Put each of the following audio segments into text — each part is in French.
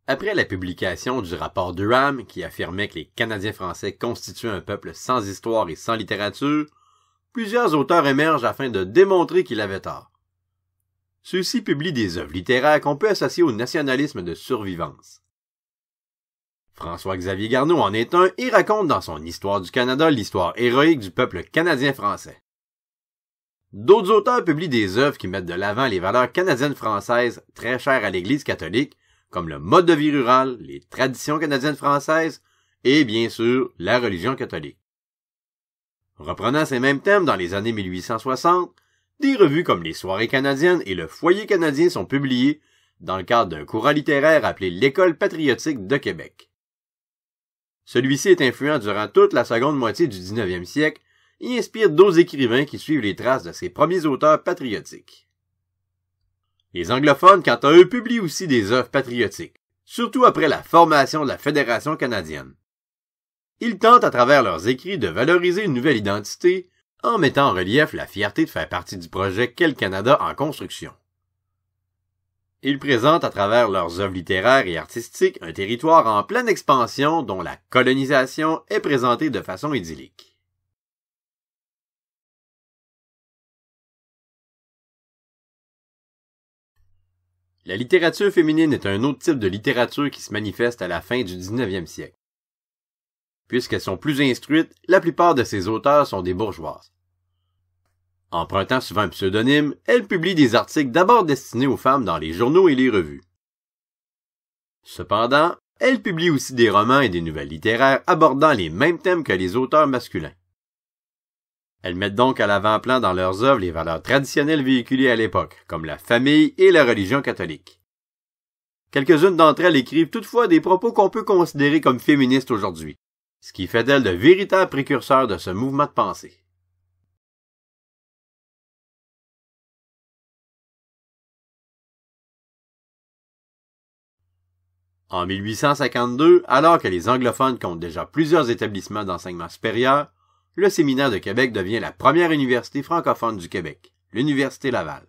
Après la publication du rapport Durham qui affirmait que les Canadiens français constituaient un peuple sans histoire et sans littérature, plusieurs auteurs émergent afin de démontrer qu'il avait tort. Ceux-ci publient des œuvres littéraires qu'on peut associer au nationalisme de survivance. François-Xavier Garneau en est un et raconte dans son Histoire du Canada l'histoire héroïque du peuple canadien-français. D'autres auteurs publient des œuvres qui mettent de l'avant les valeurs canadiennes-françaises très chères à l'Église catholique, comme le mode de vie rural, les traditions canadiennes-françaises et, bien sûr, la religion catholique. Reprenant ces mêmes thèmes dans les années 1860, des revues comme les Soirées canadiennes et le Foyer canadien sont publiées dans le cadre d'un courant littéraire appelé l'École patriotique de Québec. Celui-ci est influent durant toute la seconde moitié du 19e siècle et inspire d'autres écrivains qui suivent les traces de ces premiers auteurs patriotiques. Les anglophones, quant à eux, publient aussi des œuvres patriotiques, surtout après la formation de la Fédération canadienne. Ils tentent à travers leurs écrits de valoriser une nouvelle identité en mettant en relief la fierté de faire partie du projet qu'est le Canada en construction. Ils présentent à travers leurs œuvres littéraires et artistiques un territoire en pleine expansion dont la colonisation est présentée de façon idyllique. La littérature féminine est un autre type de littérature qui se manifeste à la fin du 19e siècle. Puisqu'elles sont plus instruites, la plupart de ces auteurs sont des bourgeoises. Empruntant souvent un pseudonyme, elles publient des articles d'abord destinés aux femmes dans les journaux et les revues. Cependant, elles publient aussi des romans et des nouvelles littéraires abordant les mêmes thèmes que les auteurs masculins. Elles mettent donc à l'avant-plan dans leurs œuvres les valeurs traditionnelles véhiculées à l'époque, comme la famille et la religion catholique. Quelques-unes d'entre elles écrivent toutefois des propos qu'on peut considérer comme féministes aujourd'hui, ce qui fait d'elles de véritables précurseurs de ce mouvement de pensée. En 1852, alors que les anglophones comptent déjà plusieurs établissements d'enseignement supérieur, le Séminaire de Québec devient la première université francophone du Québec, l'Université Laval.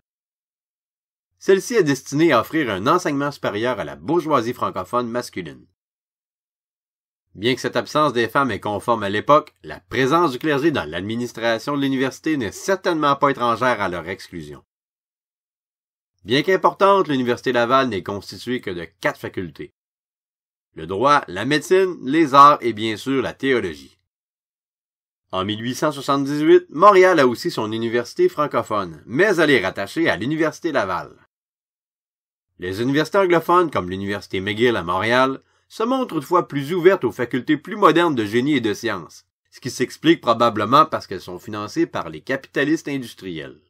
Celle-ci est destinée à offrir un enseignement supérieur à la bourgeoisie francophone masculine. Bien que cette absence des femmes est conforme à l'époque, la présence du clergé dans l'administration de l'université n'est certainement pas étrangère à leur exclusion. Bien qu'importante, l'Université Laval n'est constituée que de 4 facultés. Le droit, la médecine, les arts et bien sûr la théologie. En 1878, Montréal a aussi son université francophone, mais elle est rattachée à l'Université Laval. Les universités anglophones, comme l'Université McGill à Montréal, se montrent toutefois plus ouvertes aux facultés plus modernes de génie et de sciences, ce qui s'explique probablement parce qu'elles sont financées par les capitalistes industriels.